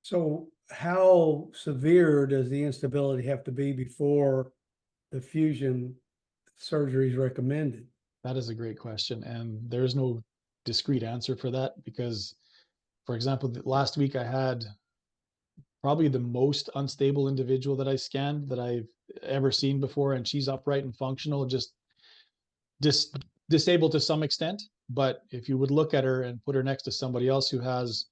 So how severe does the instability have to be before the fusion surgery is recommended? That is a great question. And there's no discrete answer for that because, for example, last week I had probably the most unstable individual that I scanned that I've ever seen before. And she's upright and functional, just disabled to some extent. But if you would look at her and put her next to somebody else who has,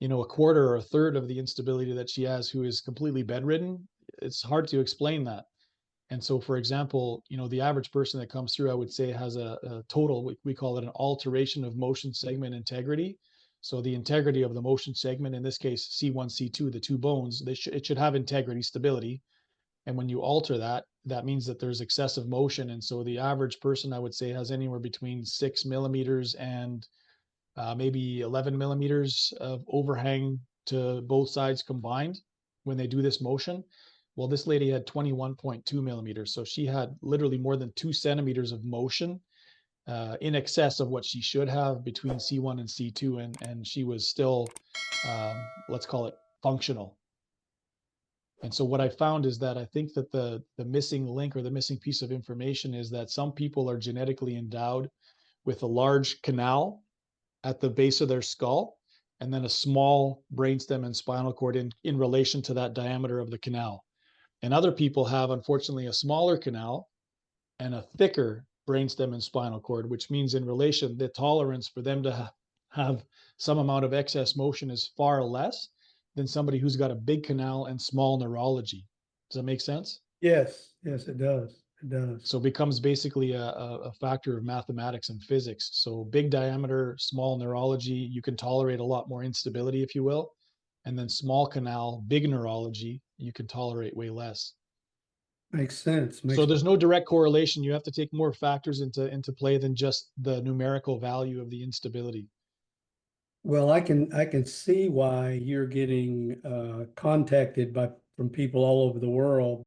a quarter or a third of the instability that she has, who is completely bedridden, it's hard to explain that. And so, for example, the average person that comes through, I would say, has a total, we call it an alteration of motion segment integrity. So the integrity of the motion segment, in this case, C1, C2, the two bones, it should have integrity, stability. And when you alter that, that means that there's excessive motion. And so the average person, I would say, has anywhere between 6 millimeters and maybe 11 millimeters of overhang to both sides combined when they do this motion. Well, this lady had 21.2 millimeters. So she had literally more than 2 centimeters of motion in excess of what she should have between C1 and C2. And she was still, let's call it functional. And so what I found is that I think that the missing link or the missing piece of information is that some people are genetically endowed with a large canal at the base of their skull, and then a small brainstem and spinal cord in relation to that diameter of the canal. And other people have, unfortunately, a smaller canal and a thicker brainstem and spinal cord, which means in relation, the tolerance for them to have some amount of excess motion is far less than somebody who's got a big canal and small neurology. Does that make sense? Yes, it does. It does. So it becomes basically a factor of mathematics and physics. So big diameter, small neurology, you can tolerate a lot more instability, if you will. And then small canal, big neurology, you can tolerate way less. Makes sense. So there's no direct correlation. You have to take more factors into play than just the numerical value of the instability. Well, I can see why you're getting contacted from people all over the world